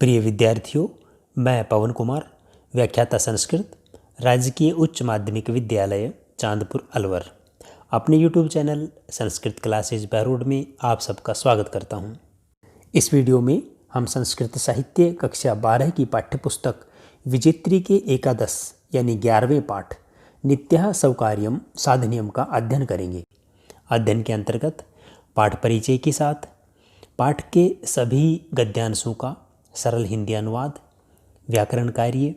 प्रिय विद्यार्थियों, मैं पवन कुमार, व्याख्याता संस्कृत, राजकीय उच्च माध्यमिक विद्यालय चांदपुर अलवर, अपने YouTube channel Sanskrit classes Behror में आप सबका स्वागत करता हूं। इस वीडियो में हम संस्कृत साहित्य कक्षा 12 की पाठ्यपुस्तक विजेत्री के एकादश यानी 11वें पाठ नित्यः सौकार्यम साधनीयम का अध्ययन करेंगे। अध्ययन के अंतर्गत पाठ परिचय के साथ पाठ के सभी गद्यांशों का सरल हिंदी अनुवाद, व्याकरण कार्य,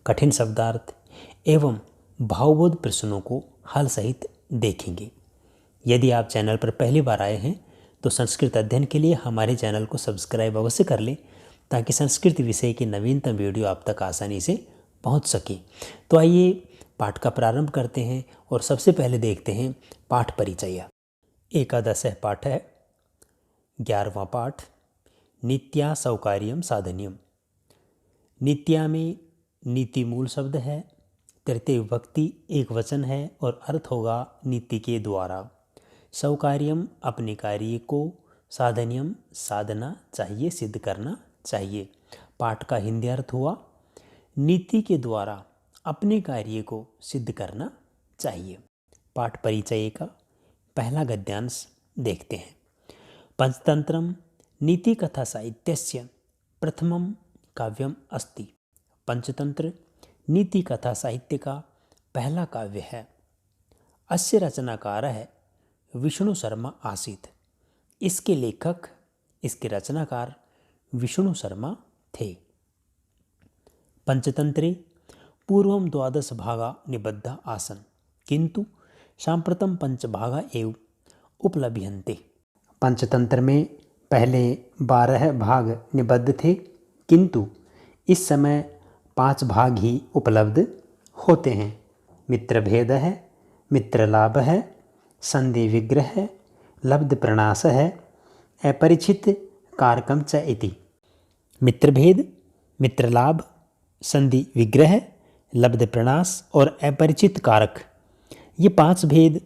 कठिन शब्दार्थ एवं भावबोध प्रश्नों को हल सहित देखेंगे। यदि आप चैनल पर पहली बार आए हैं तो संस्कृत अध्ययन के लिए हमारे चैनल को सब्सक्राइब अवश्य कर लें ताकि संस्कृत विषय के नवीनतम वीडियो आप तक आसानी से पहुंच सके। तो आइए पाठ का प्रारंभ करते हैं और सबसे पहले देखते हैं पाठ परिचय। एकादश पाठ है 11वां पाठ नित्या सौकार्यम साधनीयम। नित्या में नीति मूल शब्द है, तृतीय विभक्ति एक वचन है और अर्थ होगा नीति के द्वारा। सौकार्यम अपने कार्य को, साधनीयम साधना चाहिए, सिद्ध करना चाहिए। पाठ का हिंदी अर्थ हुआ नीति के द्वारा अपने कार्य को सिद्ध करना चाहिए। पाठ परिचय का पहला गद्यांश देखते हैं। पंचतंत्रम नीति कथा साहित्यस्य प्रथमम काव्यम अस्ति। पंचतंत्र नीति कथा साहित्य का पहला काव्य है। अस्य रचनाकार है विष्णु शर्मा आसीत। इसके लेखक, इसके रचनाकार विष्णु शर्मा थे। पंचतंत्रे पूर्वम 12 भागा निबद्धा आसन किंतु सांप्रतम पंचभागा एव उपलभ्यन्ते। पंचतंत्र में पहले 12 भाग निबद्ध थे किंतु इस समय 5 भाग ही उपलब्ध होते हैं। मित्रभेद है, मित्रलाभ है, संधि विग्रह है, लब्ध प्रणाश है, अपरिचित कारकम च इति। मित्रभेद, मित्रलाभ, संधि विग्रह, लब्ध प्रणाश और अपरिचित कारक, ये 5 भेद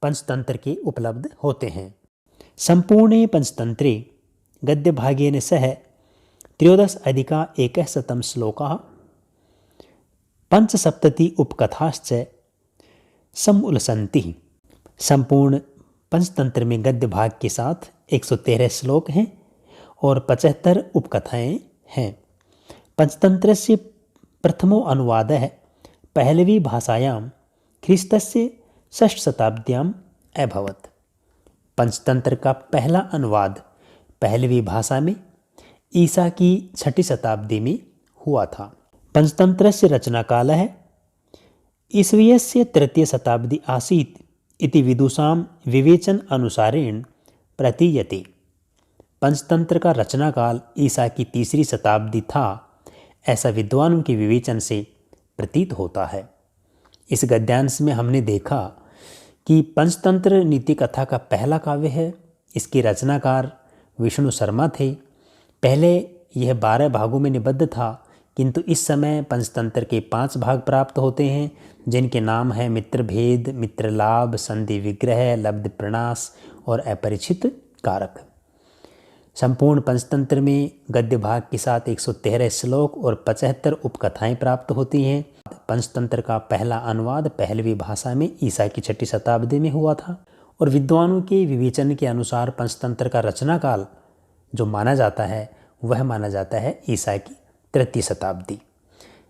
पंचतंत्र के उपलब्ध होते हैं। संपूर्णे पंचतंत्रे गद्यभागेन सह 13+100 श्लोकाः पंचसप्तति उपकथाश्च समुल्लसन्ति। संपूर्ण पंचतंत्र में गद्य भाग के साथ 113 श्लोक हैं और 75 उपकथाएं हैं। पंचतंत्र से प्रथमो अनुवादः पहलवी भाषायां ख्रीस्तस्य 6th शताब्द्याम् अभवत्। पंचतंत्र का पहला अनुवाद पहलवी भाषा में ईसा की 6ठी शताब्दी में हुआ था। पंचतंत्र से रचनाकाल है ईस्वीयस्य 3य शताब्दी आसीत इति विदुषां विवेचन अनुसारेण प्रतीयते। पंचतंत्र का रचनाकाल ईसा की 3री शताब्दी था, ऐसा विद्वानों के विवेचन से प्रतीत होता है। इस गद्यांश में हमने देखा कि पंचतंत्र नीति कथा का पहला काव्य है। इसके रचनाकार विष्णु शर्मा थे। पहले यह 12 भागों में निबद्ध था किंतु इस समय पंचतंत्र के 5 भाग प्राप्त होते हैं जिनके नाम है मित्रभेद, मित्रलाभ, संधि विग्रह, लब्ध प्रणाश और अपरिचित कारक। संपूर्ण पंचतंत्र में गद्य भाग के साथ 113 श्लोक और 75 उपकथाएं प्राप्त होती हैं। पंचतंत्र का पहला अनुवाद पहलवी भाषा में ईसा की 6ठी शताब्दी में हुआ था और विद्वानों के विवेचन के अनुसार पंचतंत्र का रचनाकाल जो माना जाता है वह माना जाता है ईसा की 3री शताब्दी।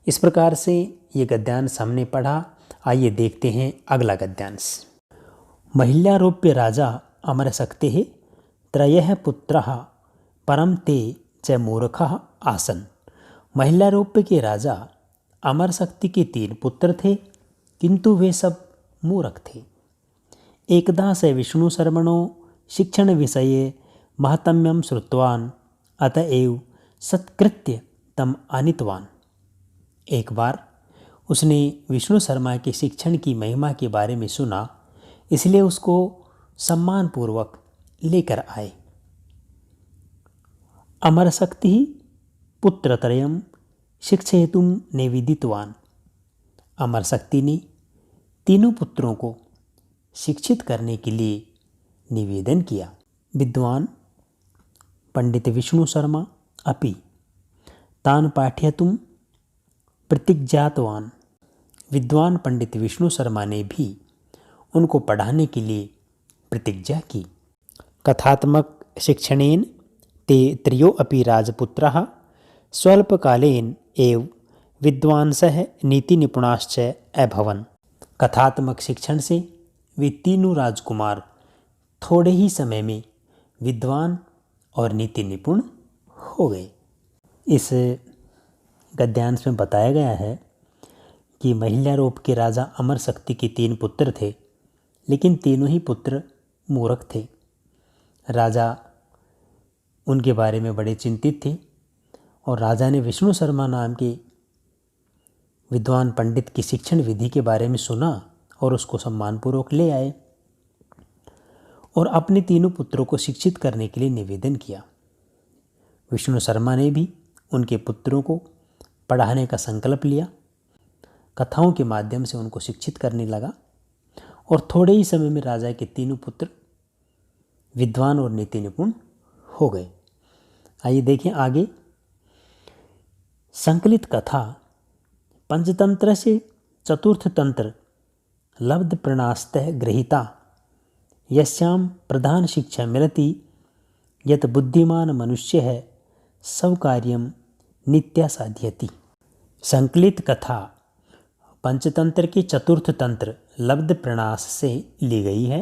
इस प्रकार से ये गद्यांश हमने पढ़ा। आइए देखते हैं अगला गद्यांश। महिल्यारोप्य राजा अमरशक्तेः त्रयः पुत्राः परम ते च मूर्खः आसन्। महिल्यारोप्य के राजा अमर शक्ति के 3 पुत्र थे किंतु वे सब मूर्ख थे। एकदा स विष्णु शर्मणो शिक्षण विषये महत्म्यं श्रुतवान् अतएव सत्कृत्य तम आनीतवान्। एक बार उसने विष्णु शर्मा के शिक्षण की महिमा के बारे में सुना, इसलिए उसको सम्मानपूर्वक लेकर आए। अमरशक्ति पुत्रत्रयं शिक्षयितुं निवेदितवान्। अमरशक्ति ने 3 पुत्रों को शिक्षित करने के लिए निवेदन किया। विद्वान पंडित विष्णु शर्मा अपि तान पाठ्यतुम प्रतिज्ञातवान। विद्वान पंडित विष्णु शर्मा ने भी उनको पढ़ाने के लिए प्रतिज्ञा की। कथात्मक शिक्षणेन ते त्रयो अपि राजपुत्राः स्वल्पकालेन एव विद्वांसः नीतिनिपुणाश्च अभवन्। कथात्मक शिक्षण से वे तीनों राजकुमार थोड़े ही समय में विद्वान और नीति निपुण हो गए। इस गद्यांश में बताया गया है कि महिल्यारोप के राजा अमर शक्ति के 3 पुत्र थे, लेकिन तीनों ही पुत्र मूर्ख थे। राजा उनके बारे में बड़े चिंतित थे और राजा ने विष्णु शर्मा नाम के विद्वान पंडित की शिक्षण विधि के बारे में सुना और उसको सम्मानपूर्वक ले आए और अपने तीनों पुत्रों को शिक्षित करने के लिए निवेदन किया। विष्णु शर्मा ने भी उनके पुत्रों को पढ़ाने का संकल्प लिया, कथाओं के माध्यम से उनको शिक्षित करने लगा और थोड़े ही समय में राजा के तीनों पुत्र विद्वान और नीति निपुण हो गए। आइए देखें आगे। संकलित कथा पंचतंत्र से चतुर्थ तंत्र लब्ध प्रणास्तः गृहीता यस्याम प्रधान शिक्षा मिलति यत बुद्धिमान मनुष्य है सब कार्यम नित्या साध्यति। संकलित कथा पंचतंत्र के चतुर्थ तंत्र लब्ध प्रणास से ली गई है,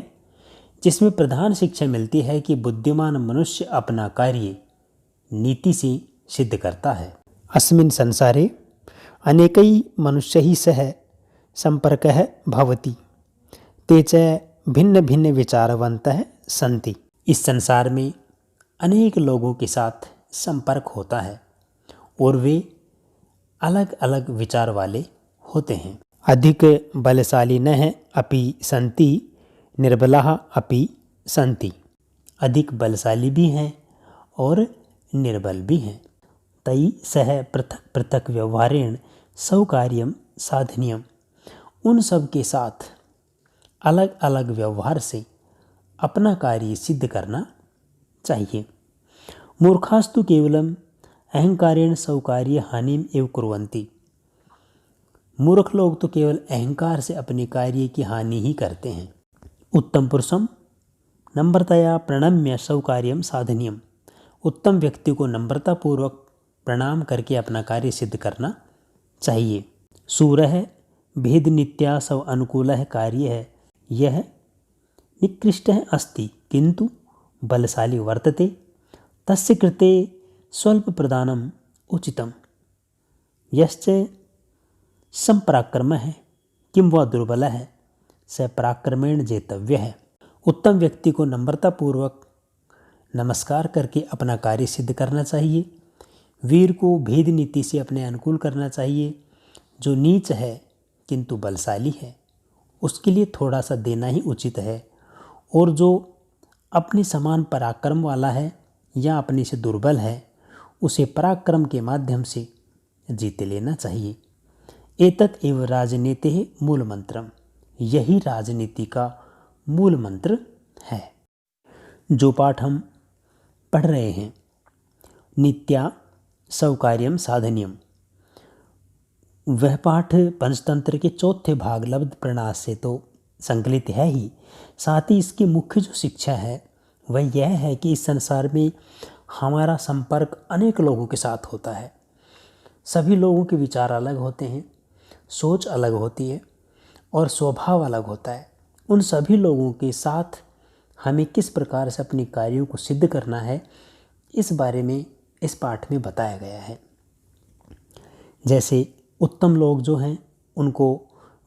जिसमें प्रधान शिक्षा मिलती है कि बुद्धिमान मनुष्य अपना कार्य नीति से सिद्ध करता है। अस्मिन् संसारे अनेकै मनुष्यैः सह संपर्कः भवति ते च भिन्न भिन्न विचारवन्तः सन्ति। इस संसार में अनेक लोगों के साथ संपर्क होता है और वे अलग अलग विचार वाले होते हैं। अधिक बलशालिनः अपि सन्ति निर्बलाः अपि सन्ति। अधिक बलशाली भी हैं और निर्बल भी हैं। तै सह पृथक पृथक व्यवहारेण स्वकार्यं साधनीयम्। उन सब के साथ अलग अलग व्यवहार से अपना कार्य सिद्ध करना चाहिए। मूर्खास्तु केवलम अहंकारेण स्वकार्य हानिम एव कुर्वन्ति। मूर्ख लोग तो केवल अहंकार से अपने कार्य की हानि ही करते हैं। उत्तम पुरुषम नम्रतया प्रणम्य स्वकार्यम साधनीयम। उत्तम व्यक्ति को नम्रतापूर्वक प्रणाम करके अपना कार्य सिद्ध करना चाहिए। सूरः भेद नित्या स्व अनुकूलः कार्य है यह निकृष्टः अस्ति किंतु बलशाली वर्तते तस्य कृते स्वल्प प्रदानम उचितम। यश्च संपराक्रमः किं वा दुर्बलः स पराक्रमेण जेतव्यः। उत्तम व्यक्ति को नम्रतापूर्वक नमस्कार करके अपना कार्य सिद्ध करना चाहिए। वीर को भेद नीति से अपने अनुकूल करना चाहिए। जो नीच है किंतु बलशाली है उसके लिए थोड़ा सा देना ही उचित है, और जो अपने समान पराक्रम वाला है या अपने से दुर्बल है उसे पराक्रम के माध्यम से जीत लेना चाहिए। एतत् एव राजनीति मूल मंत्रम। यही राजनीति का मूल मंत्र है। जो पाठ हम पढ़ रहे हैं नित्या स्वकार्यम साधनीयम, वह पाठ पंचतंत्र के चौथे भाग लब्ध प्रणास से तो संकलित है ही, साथ ही इसकी मुख्य जो शिक्षा है वह यह है कि इस संसार में हमारा संपर्क अनेक लोगों के साथ होता है। सभी लोगों के विचार अलग होते हैं, सोच अलग होती है और स्वभाव अलग होता है। उन सभी लोगों के साथ हमें किस प्रकार से अपने कार्यों को सिद्ध करना है इस बारे में इस पाठ में बताया गया है। जैसे उत्तम लोग जो हैं उनको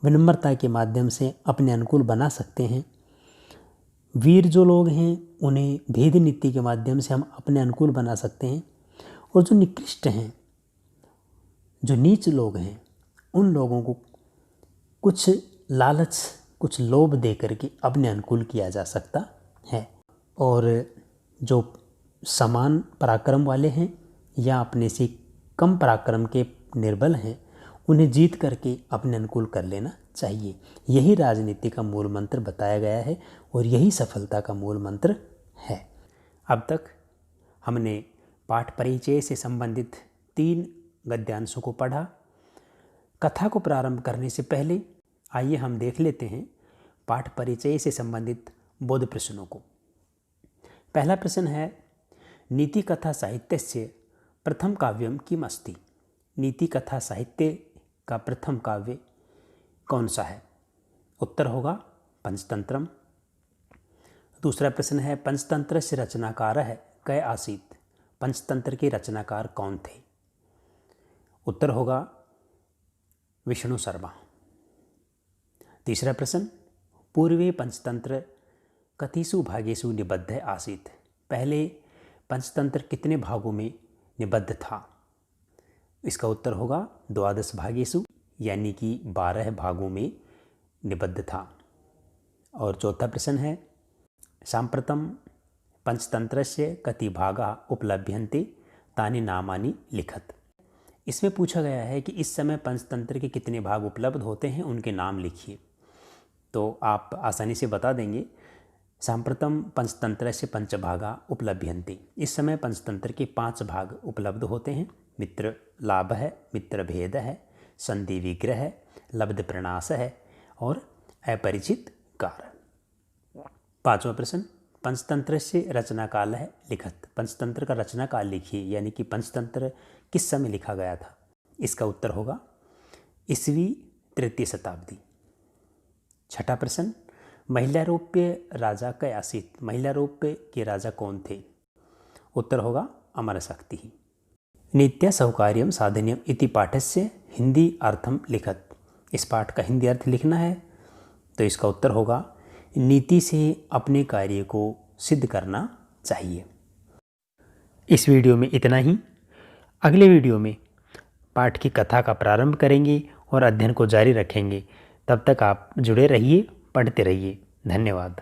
विनम्रता के माध्यम से अपने अनुकूल बना सकते हैं। वीर जो लोग हैं उन्हें भेद नीति के माध्यम से हम अपने अनुकूल बना सकते हैं, और जो निकृष्ट हैं, जो नीच लोग हैं, उन लोगों को कुछ लालच, कुछ लोभ दे करके अपने अनुकूल किया जा सकता है। और जो समान पराक्रम वाले हैं या अपने से कम पराक्रम के निर्बल हैं उन्हें जीत करके अपने अनुकूल कर लेना चाहिए। यही राजनीति का मूल मंत्र बताया गया है और यही सफलता का मूल मंत्र है। अब तक हमने पाठ परिचय से संबंधित 3 गद्यांशों को पढ़ा। कथा को प्रारंभ करने से पहले आइए हम देख लेते हैं पाठ परिचय से संबंधित बोध प्रश्नों को। पहला प्रश्न है, नीति कथा साहित्य से प्रथम काव्यम किम अस्ति। नीति कथा साहित्य का प्रथम काव्य कौन सा है? उत्तर होगा पंचतंत्रम। दूसरा प्रश्न है, पंचतंत्र से रचनाकार है कै आसीत। पंचतंत्र के रचनाकार कौन थे? उत्तर होगा विष्णु शर्मा। तीसरा प्रश्न, पूर्वे पंचतंत्र कतिषु भागेषु निबद्ध आसीत। पहले पंचतंत्र कितने भागों में निबद्ध था? इसका उत्तर होगा द्वादश भागेषु, यानी कि 12 भागों में निबद्ध था। और चौथा प्रश्न है, सांप्रतम पंचतंत्रस्य कति भागा उपलभ्यन्ते तानि नामानि लिखत। इसमें पूछा गया है कि इस समय पंचतंत्र के कितने भाग उपलब्ध होते हैं, उनके नाम लिखिए। तो आप आसानी से बता देंगे, सांप्रतम पंचतंत्रस्य पंचभागा उपलभ्यन्ते। इस समय पंचतंत्र के 5 भाग उपलब्ध होते हैं। मित्र लाभ है, मित्र भेद है, संधि विग्रह है, लब्ध प्रणाश है और अपरिचित कार। पांचवा प्रश्न, पंचतंत्र से रचना काल है लिखत। पंचतंत्र का रचना काल लिखिए, यानी कि पंचतंत्र किस समय लिखा गया था? इसका उत्तर होगा ईस्वी 3य शताब्दी। छठा प्रश्न, महिलारोप्य राजा कै आसीत। महिलारोप्य के राजा कौन थे? उत्तर होगा अमरशक्ति। नित्य सौकार्यम साधन्यम इति पाठस्य हिंदी अर्थम लिखत। इस पाठ का हिंदी अर्थ लिखना है, तो इसका उत्तर होगा नीति से अपने कार्य को सिद्ध करना चाहिए। इस वीडियो में इतना ही। अगले वीडियो में पाठ की कथा का प्रारंभ करेंगे और अध्ययन को जारी रखेंगे। तब तक आप जुड़े रहिए, पढ़ते रहिए। धन्यवाद।